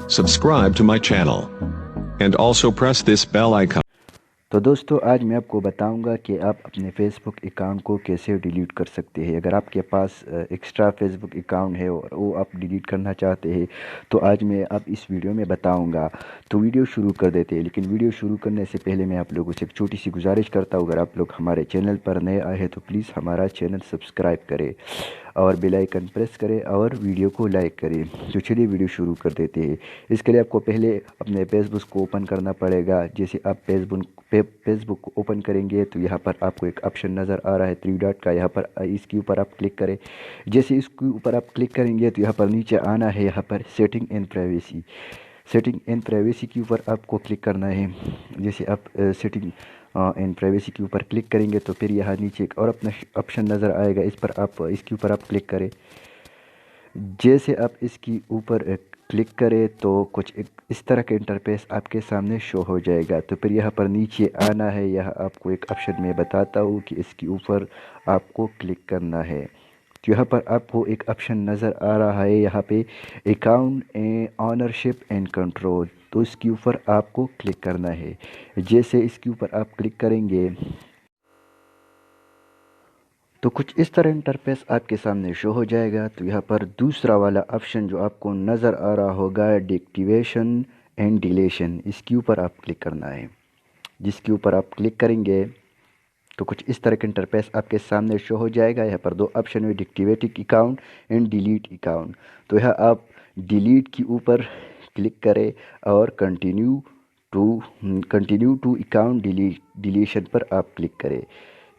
subscribe to my channel, and also press this bell icon. तो दोस्तों आज मैं आपको बताऊंगा कि आप अपने फेसबुक अकाउंट को कैसे डिलीट कर सकते हैं। अगर आपके पास एक्स्ट्रा फेसबुक अकाउंट है और वो आप डिलीट करना चाहते हैं तो आज मैं आप इस वीडियो में बताऊंगा। तो वीडियो शुरू कर देते हैं, लेकिन वीडियो शुरू करने से पहले मैं आप लोगों से एक छोटी सी गुजारिश करता हूँ, अगर आप लोग हमारे चैनल पर नए आए हैं तो प्लीज़ हमारा चैनल सब्सक्राइब करें और बेल आइकन प्रेस करें और वीडियो को लाइक करें। तो चलिए वीडियो शुरू कर देते हैं। इसके लिए आपको पहले अपने फेसबुक को ओपन करना पड़ेगा। जैसे आप फेसबुक को ओपन करेंगे तो यहाँ पर आपको एक ऑप्शन नज़र आ रहा है 3 डॉट का, यहाँ पर इसके ऊपर आप क्लिक करें। जैसे इसके ऊपर आप क्लिक करेंगे तो यहाँ पर नीचे आना है, यहाँ पर सेटिंग एंड प्राइवेसी के ऊपर आपको क्लिक करना है। जैसे आप सेटिंग एंड प्राइवेसी के ऊपर क्लिक करेंगे तो फिर यहाँ नीचे एक और अपना ऑप्शन नज़र आएगा, इसके ऊपर आप क्लिक करें। जैसे आप इसके ऊपर क्लिक करें तो कुछ इस तरह का इंटरफेस आपके सामने शो हो जाएगा। तो फिर यहाँ पर नीचे आना है, यहाँ आपको एक ऑप्शन मैं बताता हूँ कि इसके ऊपर आपको क्लिक करना है। तो यहाँ पर आपको एक ऑप्शन नज़र आ रहा है, यहाँ पे अकाउंट ऑनरशिप एंड कंट्रोल, तो इसके ऊपर आपको क्लिक करना है। जैसे इसके ऊपर आप क्लिक करेंगे तो कुछ इस तरह इंटरफेस आपके सामने शो हो जाएगा। तो यहाँ पर दूसरा वाला ऑप्शन जो आपको नज़र आ रहा होगा डीएक्टिवेशन एंड डिलीशन, इसके ऊपर आप क्लिक करना है। जिसके ऊपर आप क्लिक करेंगे तो कुछ इस तरह का इंटरफेस आपके सामने शो हो जाएगा। यहाँ पर 2 ऑप्शन है, deactivating account and delete account. तो यहाँ आप डिलीट के ऊपर क्लिक करें और कंटिन्यू टू अकाउंट डिलीशन पर आप क्लिक करें।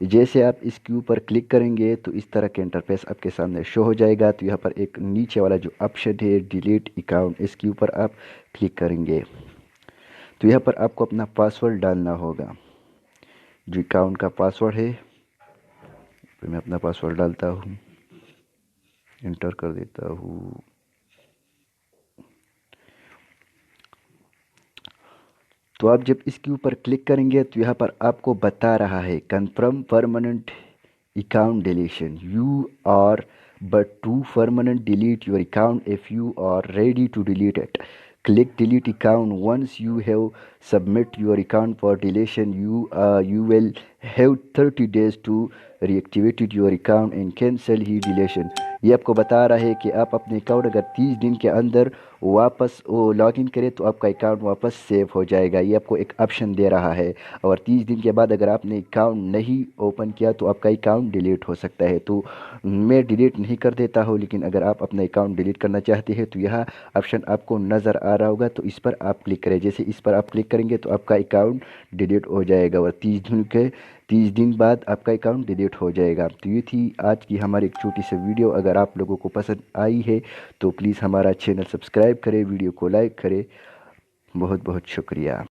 जैसे आप इसके ऊपर क्लिक करेंगे तो इस तरह का इंटरफेस आपके सामने शो हो जाएगा। तो यहाँ पर एक नीचे वाला जो ऑप्शन है डिलीट अकाउंट, इसके ऊपर आप क्लिक करेंगे तो यहाँ पर आपको अपना पासवर्ड डालना होगा, जो अकाउंट का पासवर्ड है। तो मैं अपना पासवर्ड डालता हूँ, इंटर कर देता हूँ। तो आप जब इसके ऊपर क्लिक करेंगे तो यहाँ पर आपको बता रहा है confirm permanent account deletion, you are but to permanent delete your account if you are ready to delete it. Click delete account. Once you have submit your account for deletion, you will have 30 days to reactivate your account and cancel he deletion। ये आपको बता रहा है कि आप अपने account अगर 30 दिन के अंदर वापस वो लॉगिन करें तो आपका अकाउंट वापस सेव हो जाएगा। ये आपको एक ऑप्शन दे रहा है, और 30 दिन के बाद अगर आपने अकाउंट नहीं ओपन किया तो आपका अकाउंट डिलीट हो सकता है। तो मैं डिलीट नहीं कर देता हूँ, लेकिन अगर आप अपना अकाउंट डिलीट करना चाहते हैं तो यह ऑप्शन आपको नज़र आ रहा होगा, तो इस पर आप क्लिक करें। जैसे इस पर आप क्लिक करेंगे तो आपका अकाउंट डिलीट हो जाएगा और 30 दिन बाद आपका अकाउंट डिलीट हो जाएगा। तो ये थी आज की हमारी एक छोटी सी वीडियो। अगर आप लोगों को पसंद आई है तो प्लीज़ हमारा चैनल सब्सक्राइब करें, वीडियो को लाइक करें। बहुत बहुत शुक्रिया।